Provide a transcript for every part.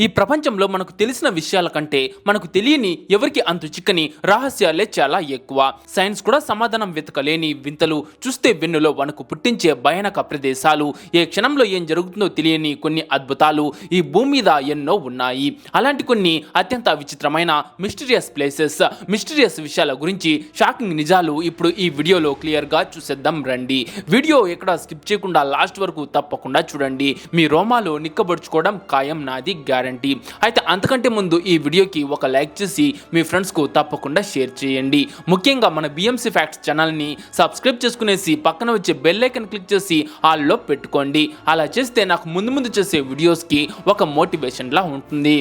ఈ ప్రపంచంలో మనకు తెలిసిన విషయాల కంటే మనకు తెలియని ఎవరికి అంతు చిక్కని రహస్యాలే చాలా ఎక్కువ. సైన్స్ కూడా సమాధానం వెతకలేని వింతలు, చూస్తే వెన్నులో వణుకు పుట్టించే భయానక ప్రదేశాలు, ఏ క్షణంలో ఏం జరుగుతుందో తెలియని కొన్ని అద్భుతాలు ఈ భూమి మీద ఎన్నో ఉన్నాయి. అలాంటి కొన్ని అత్యంత విచిత్రమైన మిస్టీరియస్ ప్లేసెస్, మిస్టీరియస్ విషయాల గురించి షాకింగ్ నిజాలు ఇప్పుడు ఈ వీడియోలో క్లియర్ గా చూసేద్దాం రండి. వీడియో ఎక్కడ స్కిప్ చేయకుండా లాస్ట్ వరకు తప్పకుండా చూడండి. మీ రోమాలు నిక్కబడుచుకోవడం ఖాయం, నాది గ్యారెంటీ. అయితే అంతకంటే ముందు ఈ వీడియోకి ఒక లైక్ చేసి మీ ఫ్రెండ్స్ కు తప్పకుండా షేర్ చేయండి. ముఖ్యంగా మన బిఎంసి ఫ్యాక్ట్స్ ఛానల్ ని సబ్స్క్రైబ్ చేసుకునేసి పక్కన వచ్చే బెల్ ఐకాన్ క్లిక్ చేసి ఆల్ లో పెట్టుకోండి. అలా చేస్తే నాకు ముందు చేసే వీడియోస్ కి ఒక మోటివేషన్ లా ఉంటుంది.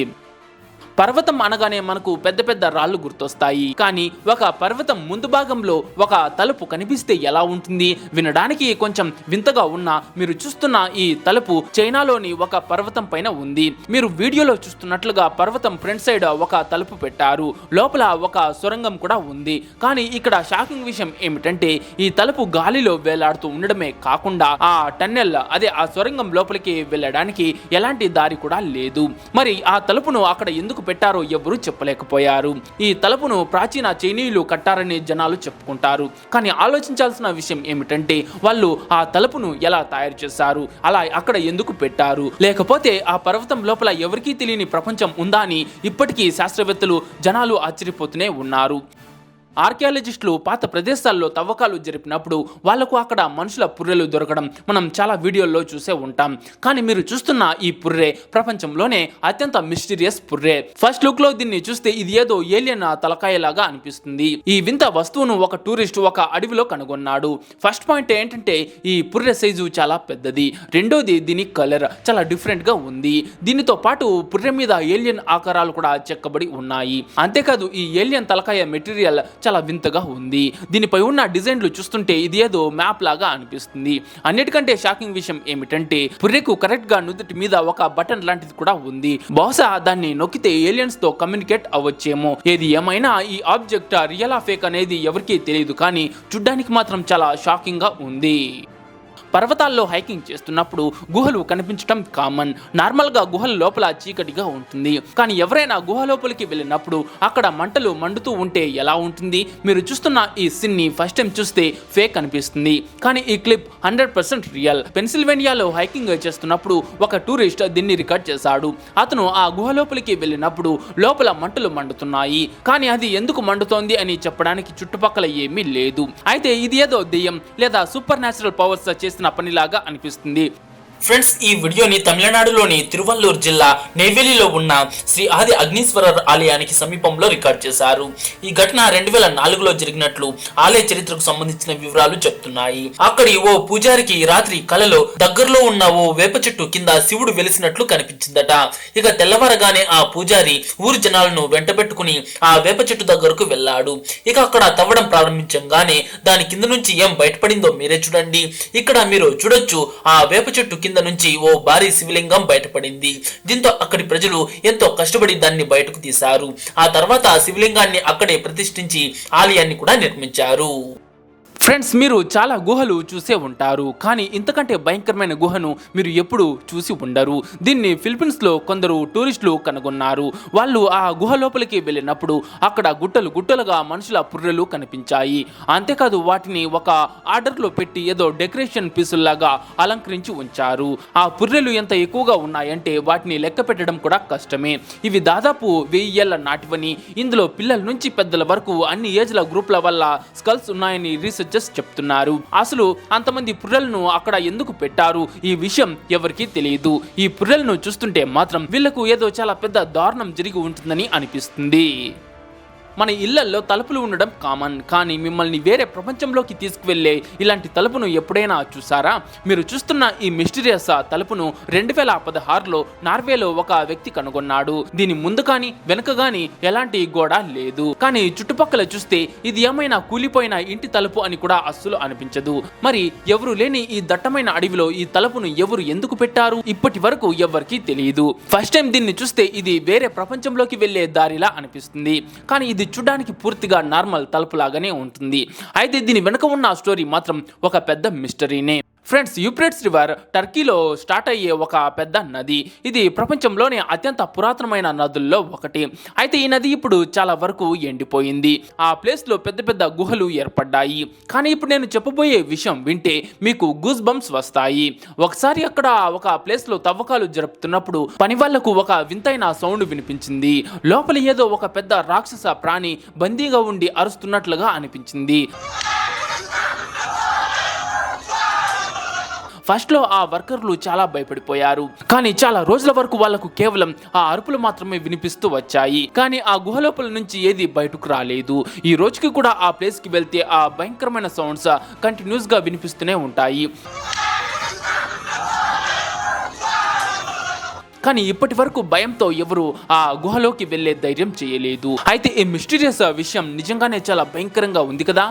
పర్వతం అనగానే మనకు పెద్ద పెద్ద రాళ్ళు గుర్తొస్తాయి. కానీ ఒక పర్వతం ముందు భాగంలో ఒక తలుపు కనిపిస్తే ఎలా ఉంటుంది? వినడానికి కొంచెం వింతగా ఉన్నా మీరు చూస్తున్న ఈ తలుపు చైనాలోని ఒక పర్వతం పైన ఉంది. మీరు వీడియోలో చూస్తున్నట్లుగా పర్వతం ఫ్రంట్ సైడ్ ఒక తలుపు పెట్టారు. లోపల ఒక సొరంగం కూడా ఉంది. కానీ ఇక్కడ షాకింగ్ విషయం ఏమిటంటే ఈ తలుపు గాలిలో వేలాడుతూ ఉండడమే కాకుండా ఆ టన్నెల్, అదే ఆ సొరంగం లోపలికి వెళ్ళడానికి ఎలాంటి దారి కూడా లేదు. మరి ఆ తలుపును అక్కడ ఎందుకు పెట్టారో ఎవరు చెప్పలేకపోయారు. ఈ తలుపును ప్రాచీన చైనీయులు కట్టారని జనాలు చెప్పుకుంటారు. కానీ ఆలోచించాల్సిన విషయం ఏమిటంటే వాళ్ళు ఆ తలుపును ఎలా తయారు చేశారు, అలా అక్కడ ఎందుకు పెట్టారు? లేకపోతే ఆ పర్వతం లోపల ఎవరికీ తెలియని ప్రపంచం ఉందా అని ఇప్పటికీ శాస్త్రవేత్తలు, జనాలు ఆశ్చర్యపోతూనే ఉన్నారు. ఆర్కియాలజిస్టులు పాత ప్రదేశాల్లో తవ్వకాలు జరిపినప్పుడు వాళ్లకు అక్కడ మనుషుల పుర్రెలు దొరకడం మనం చాలా వీడియోల్లో చూసే ఉంటాం. కానీ మీరు చూస్తున్న ఈ పుర్రె ప్రపంచంలోనే అత్యంత మిస్టీరియస్ పుర్రె. ఫస్ట్ లుక్ లో దీన్ని చూస్తే ఇది ఏదో ఏలియన్ తలకాయలాగా అనిపిస్తుంది. ఈ వింత వస్తువును ఒక టూరిస్ట్ ఒక అడవిలో కనుగొన్నాడు. ఫస్ట్ పాయింట్ ఏంటంటే ఈ పుర్రె సైజు చాలా పెద్దది. రెండోది దీని కలర్ చాలా డిఫరెంట్ గా ఉంది. దీనితో పాటు పుర్రె మీద ఏలియన్ ఆకారాలు కూడా చెక్కబడి ఉన్నాయి. అంతేకాదు ఈ ఏలియన్ తలకాయ మెటీరియల్ చాలా వింతగా ఉంది. దీనిపై ఉన్న డిజైన్లు చూస్తుంటే ఇది ఏదో మ్యాప్ లాగా అనిపిస్తుంది. అన్నిటికంటే షాకింగ్ విషయం ఏమిటంటే పుర్రెకు కరెక్ట్ గా నుదుటి మీద ఒక బటన్ లాంటిది కూడా ఉంది. బహుశా దాన్ని నొక్కితే ఏలియన్స్ తో కమ్యూనికేట్ అవ్వచ్చేమో. ఏది ఏమైనా ఈ ఆబ్జెక్ట్ రియల్ ఆ ఫేక్ అనేది ఎవరికీ తెలియదు. కానీ చూడ్డానికి మాత్రం చాలా షాకింగ్ గా ఉంది. పర్వతాల్లో హైకింగ్ చేస్తున్నప్పుడు గుహలు కనిపించడం కామన్. నార్మల్గా గుహల లోపల చీకటిగా ఉంటుంది. కానీ ఎవరైనా గుహ లోపలికి వెళ్ళినప్పుడు అక్కడ మంటలు మండుతూ ఉంటే ఎలా ఉంటుంది? మీరు చూస్తున్న ఈ సీన్ ని ఫస్ట్ టైం చూస్తే ఫేక్ అనిపిస్తుంది. కానీ ఈ క్లిప్ 100% రియల్. పెన్సిల్వేనియాలో హైకింగ్ చేస్తున్నప్పుడు ఒక టూరిస్ట్ దీన్ని రికార్డ్ చేశాడు. అతను ఆ గుహ లోపలికి వెళ్ళినప్పుడు లోపల మంటలు మండుతున్నాయి. కానీ అది ఎందుకు మండుతోంది అని చెప్పడానికి చుట్టుపక్కల ఏమీ లేదు. అయితే ఇది ఏదో దెయ్యం లేదా సూపర్ న్యాచురల్ పవర్స్ చేసిన పనిలాగా అనిపిస్తుంది. ఫ్రెండ్స్, ఈ వీడియోని తమిళనాడులోని తిరువల్లూరు జిల్లా నెయ్వేలిలో ఉన్న శ్రీ ఆది అగ్నీశ్వరర్ ఆలయానికి సమీపంలో రికార్డ్ చేశారు. ఈ ఘటన 2004లో జరిగినట్లు ఆలయ చరిత్రకు సంబంధించిన వివరాలు చెప్తున్నాయి. అక్కడి ఓ పూజారికి రాత్రి కలలో దగ్గరలో ఉన్న ఓ వేప చెట్టు కింద శివుడు వెలిసినట్లు కనిపించిందట. ఇక తెల్లవారగానే ఆ పూజారి ఊరి జనాలను వెంటబెట్టుకుని ఆ వేప చెట్టు దగ్గరకు వెళ్ళాడు. ఇక అక్కడ తవ్వడం ప్రారంభించగానే దాని కింద నుంచి ఏం బయటపడిందో మీరే చూడండి. ఇక్కడ మీరు చూడొచ్చు, ఆ వేప చెట్టు కింద నుంచి ఓ భారీ శివలింగం బయటపడింది. దీంతో అక్కడి ప్రజలు ఎంతో కష్టపడి దాన్ని బయటకు తీశారు. ఆ తర్వాత ఆ శివలింగాన్ని అక్కడే ప్రతిష్ఠించి ఆలయాన్ని కూడా నిర్మించారు. ఫ్రెండ్స్, మీరు చాలా గుహలు చూసే ఉంటారు. కానీ ఇంతకంటే భయంకరమైన గుహను మీరు ఎప్పుడు చూసి ఉండరు. దీన్ని ఫిలిప్పీన్స్లో కొందరు టూరిస్టులు కనుగొన్నారు. వాళ్ళు ఆ గుహ లోపలికి వెళ్ళినప్పుడు అక్కడ గుట్టలు గుట్టలుగా మనుషుల పుర్రెలు కనిపించాయి. అంతేకాదు వాటిని ఒక ఆర్డర్లో పెట్టి ఏదో డెకరేషన్ పీసుల్లాగా అలంకరించి ఉంచారు. ఆ పుర్రెలు ఎంత ఎక్కువగా ఉన్నాయంటే వాటిని లెక్క పెట్టడం కూడా కష్టమే. ఇవి దాదాపు 1000 ఏళ్ల నాటివని, ఇందులో పిల్లల నుంచి పెద్దల వరకు అన్ని ఏజ్ల గ్రూప్ల వల్ల స్కల్స్ ఉన్నాయని రీసెర్చ్ చెప్తున్నారు. అసలు అంతమంది పుర్రెలను అక్కడ ఎందుకు పెట్టారు? ఈ విషయం ఎవరికీ తెలియదు. ఈ పుర్రెలను చూస్తుంటే మాత్రం వీళ్లకు ఏదో చాలా పెద్ద దారుణం జరిగి ఉంటుందని అనిపిస్తుంది. మన ఇళ్లల్లో తలుపులు ఉండడం కామన్. కానీ మిమ్మల్ని వేరే ప్రపంచంలోకి తీసుకువెళ్లే ఇలాంటి తలుపును ఎప్పుడైనా చూసారా? మీరు చూస్తున్న ఈ మిస్టీరియస్ తలుపును 2016లో నార్వేలో ఒక వ్యక్తి కనుగొన్నాడు. దీని ముందు కానీ వెనుక గాని ఎలాంటి గోడ లేదు. కానీ చుట్టుపక్కల చూస్తే ఇది ఏమైనా కూలిపోయిన ఇంటి తలుపు అని కూడా అస్సలు అనిపించదు. మరి ఎవరు లేని ఈ దట్టమైన అడవిలో ఈ తలుపును ఎవరు ఎందుకు పెట్టారు? ఇప్పటి వరకు ఎవరికీ తెలియదు. ఫస్ట్ టైం దీన్ని చూస్తే ఇది వేరే ప్రపంచంలోకి వెళ్లే దారిలా అనిపిస్తుంది. కానీ ఇది చూడడానికి పూర్తిగా నార్మల్ తలుపు లాగానే ఉంటుంది. అయితే దీని వెనుక ఉన్న స్టోరీ మాత్రం ఒక పెద్ద మిస్టరీనే. ఫ్రెండ్స్, యూఫ్రేట్స్ రివర్ టర్కీలో స్టార్ట్ అయ్యే ఒక పెద్ద నది. ఇది ప్రపంచంలోనే అత్యంత పురాతనమైన నదుల్లో ఒకటి. అయితే ఈ నది ఇప్పుడు చాలా వరకు ఎండిపోయింది. ఆ ప్లేస్లో పెద్ద పెద్ద గుహలు ఏర్పడ్డాయి. కానీ ఇప్పుడు నేను చెప్పబోయే విషయం వింటే మీకు గూస్ బంప్స్ వస్తాయి. ఒకసారి అక్కడ ఒక ప్లేస్లో తవ్వకాలు జరుపుతున్నప్పుడు పని వాళ్లకు ఒక వింతైన సౌండ్ వినిపించింది. లోపల ఏదో ఒక పెద్ద రాక్షస ప్రాణి బందీగా ఉండి అరుస్తున్నట్లుగా అనిపించింది. ఫస్ట్లో ఆ వర్కర్లు చాలా భయపడిపోయారు. కానీ చాలా రోజుల వరకు వాళ్లకు కేవలం ఆ అరుపులు మాత్రమే వినిపిస్తూ వచ్చాయి. కానీ ఆ గుహ లోపల నుంచి ఏది బయటకు రాలేదు. ఈ రోజుకి కూడా ఆ ప్లేస్ కి వెళ్తే ఆ భయంకరమైన సౌండ్స్ కంటిన్యూస్ గా వినిపిస్తూనే ఉంటాయి. కానీ ఇప్పటి వరకు భయంతో ఎవరు ఆ గుహలోకి వెళ్లే ధైర్యం చేయలేదు. అయితే ఈ మిస్టీరియస్ విషయం నిజంగానే చాలా భయంకరంగా ఉంది కదా.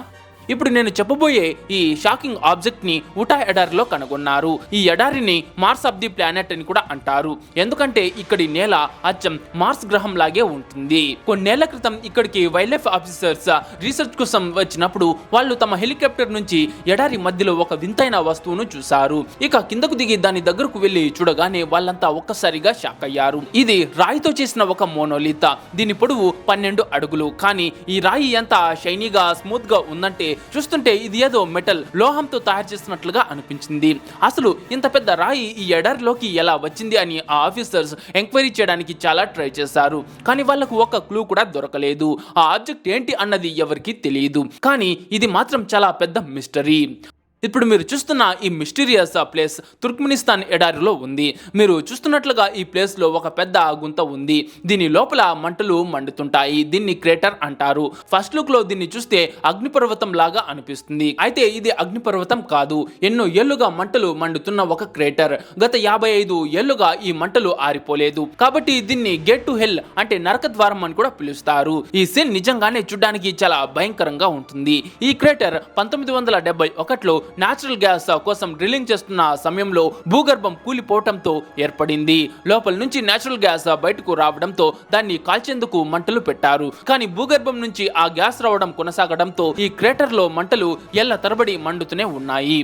ఇప్పుడు నేను చెప్పబోయే ఈ షాకింగ్ ఆబ్జెక్ట్ ని ఉటా ఎడారిలో కనుగొన్నారు. ఈ ఎడారిని మార్స్ ఆఫ్ ది ప్లానెట్ అని కూడా అంటారు. ఎందుకంటే ఇక్కడి నేల అచ్చం మార్స్ గ్రహం లాగే ఉంటుంది. కొన్నేళ్ల క్రితం ఇక్కడికి వైల్డ్ లైఫ్ ఆఫీసర్స్ రీసెర్చ్ కోసం వచ్చినప్పుడు వాళ్ళు తమ హెలికాప్టర్ నుంచి ఎడారి మధ్యలో ఒక వింతైన వస్తువును చూశారు. ఇక కిందకు దిగి దాని దగ్గరకు వెళ్లి చూడగానే వాళ్ళంతా ఒక్కసారిగా షాక్ అయ్యారు. ఇది రాయితో చేసిన ఒక మోనోలిత్. దీని పొడవు 12 అడుగులు. కానీ ఈ రాయి ఎంత షైనీగా స్మూత్ గా ఉందంటే చూస్తుంటే ఇది ఏదో మెటల్ లోహంతో తయారు చేసినట్లుగా అనిపించింది. అసలు ఇంత పెద్ద రాయి ఈ ఎడారిలోకి ఎలా వచ్చింది అని ఆ ఆఫీసర్స్ ఎంక్వైరీ చేయడానికి చాలా ట్రై చేశారు. కానీ వాళ్ళకు ఒక క్లూ కూడా దొరకలేదు. ఆ ఆబ్జెక్ట్ ఏంటి అన్నది ఎవరికీ తెలియదు. కానీ ఇది మాత్రం చాలా పెద్ద మిస్టరీ. ఇప్పుడు మీరు చూస్తున్న ఈ మిస్టీరియస్ ప్లేస్ తుర్క్మెనిస్తాన్ ఎడారిలో ఉంది. మీరు చూస్తున్నట్లుగా ఈ ప్లేస్ లో ఒక పెద్ద గుంత ఉంది. దీని లోపల మంటలు మండుతుంటాయి. దీన్ని క్రేటర్ అంటారు. ఫస్ట్ లుక్ లో దీన్ని చూస్తే అగ్నిపర్వతం లాగా అనిపిస్తుంది. అయితే ఇది అగ్నిపర్వతం కాదు. ఎన్నో ఏళ్లుగా మంటలు మండుతున్న ఒక క్రేటర్. గత 55 ఏళ్లుగా ఈ మంటలు ఆరిపోలేదు. కాబట్టి దీన్ని గేట్ టు హెల్ అంటే నరక ద్వారం అని కూడా పిలుస్తారు. ఈ సీన్ నిజంగానే చూడడానికి చాలా భయంకరంగా ఉంటుంది. ఈ క్రేటర్ 1971లో న్యాచురల్ గ్యాస్ కోసం డ్రిల్లింగ్ చేస్తున్న సమయంలో భూగర్భం కూలిపోవటంతో ఏర్పడింది. లోపల నుంచి న్యాచురల్ గ్యాస్ బయటకు రావడంతో దాన్ని కాల్చేందుకు మంటలు పెట్టారు. కానీ భూగర్భం నుంచి ఆ గ్యాస్ రావడం కొనసాగడంతో ఈ క్రేటర్ లో మంటలు ఏళ్ల తరబడి మండుతూనే ఉన్నాయి.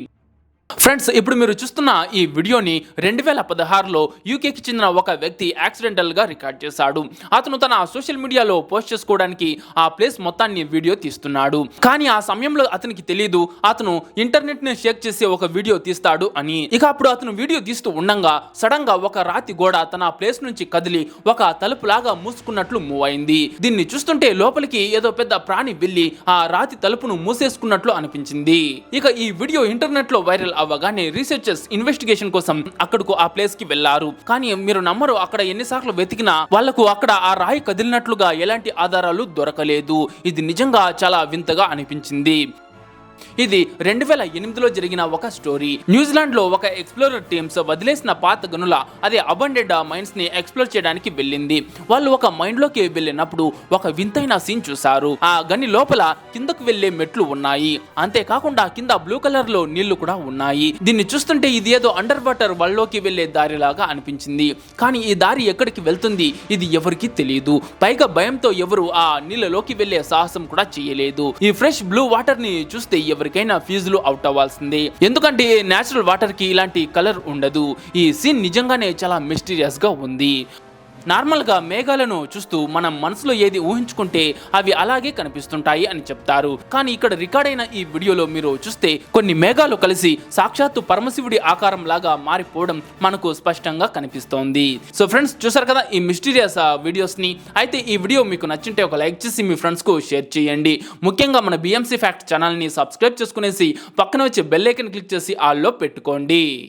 ఫ్రెండ్స్, ఇప్పుడు మీరు చూస్తున్న ఈ వీడియోని 2016లో యూకేకి చెందిన ఒక వ్యక్తి యాక్సిడెంటల్ గా రికార్డ్ చేశాడు. అతను తన సోషల్ మీడియాలో పోస్ట్ చేసుకోవడానికి ఆ ప్లేస్ మొత్తాన్ని వీడియో తీస్తున్నాడు. కానీ ఆ సమయంలో అతనికి తెలియదు అతను ఇంటర్నెట్ ని షేక్ చేసే ఒక వీడియో తీస్తాడు అని. ఇక అప్పుడు అతను వీడియో తీస్తూ ఉండగా సడన్ గా ఒక రాతి గోడ తన ప్లేస్ నుంచి కదిలి ఒక తలుపు లాగా మూసుకున్నట్లు మూవ్ అయింది. దీన్ని చూస్తుంటే లోపలికి ఏదో పెద్ద ప్రాణి వెళ్లి ఆ రాతి తలుపును మూసేసుకున్నట్లు అనిపించింది. ఇక ఈ వీడియో ఇంటర్నెట్ లో వైరల్ అవ్వగానే రీసెర్చర్స్ ఇన్వెస్టిగేషన్ కోసం అక్కడకు ఆ ప్లేస్ కి వెళ్లారు. కానీ మీరు నమ్మరు, అక్కడ ఎన్నిసార్లు వెతికినా వాళ్లకు అక్కడ ఆ రాయి కదిలినట్లుగా ఎలాంటి ఆధారాలు దొరకలేదు. ఇది నిజంగా చాలా వింతగా అనిపించింది. ఇది 2008లో జరిగిన ఒక స్టోరీ. న్యూజిలాండ్ లో ఒక ఎక్స్ప్లోరర్ టీమ్స్ వదిలేసిన పాత గనుల అదే అబండెడ్ మైన్స్ ని ఎక్స్ప్లోర్ చేయడానికి వెళ్ళింది. వాళ్ళు ఒక మైండ్ లోకి వెళ్ళినప్పుడు ఒక వింతైన సీన్ చూశారు. ఆ గని లోపల కిందకు వెళ్లే మెట్లు ఉన్నాయి. అంతేకాకుండా కింద బ్లూ కలర్ లో నీళ్లు కూడా ఉన్నాయి. దీన్ని చూస్తుంటే ఇది ఏదో అండర్ వాటర్ వరల్డ్లోకి వెళ్లే దారిలాగా అనిపించింది. కానీ ఈ దారి ఎక్కడికి వెళ్తుంది ఇది ఎవరికీ తెలియదు. పైగా భయంతో ఎవరు ఆ నీళ్ళలోకి వెళ్లే సాహసం కూడా చేయలేదు. ఈ ఫ్రెష్ బ్లూ వాటర్ ని చూస్తే ఎవరికైనా ఫీజులు అవుట్ అవ్వాల్సిందే. ఎందుకంటే నేచురల్ వాటర్ కి ఇలాంటి కలర్ ఉండదు. ఈ సీన్ నిజంగానే చాలా మిస్టీరియస్ గా ఉంది. నార్మల్గా మేఘాలను చూస్తూ మనం మనసులో ఏది ఊహించుకుంటే అవి అలాగే కనిపిస్తుంటాయి అని చెప్తారు. కానీ ఇక్కడ రికార్డ్ అయిన ఈ వీడియోలో మీరు చూస్తే కొన్ని మేఘాలు కలిసి సాక్షాత్తు పరమశివుడి ఆకారం లాగా మారిపోవడం మనకు స్పష్టంగా కనిపిస్తోంది. సో ఫ్రెండ్స్, చూసారు కదా ఈ మిస్టీరియస్ వీడియోస్ ని. అయితే ఈ వీడియో మీకు నచ్చింటే ఒక లైక్ చేసి మీ ఫ్రెండ్స్ కు షేర్ చేయండి. ముఖ్యంగా మన BMC ఫ్యాక్ట్ ఛానల్ ని సబ్స్క్రైబ్ చేసుకునేసి పక్కన వచ్చే బెల్ ఐకాన్ క్లిక్ చేసి ఆల్లో పెట్టుకోండి.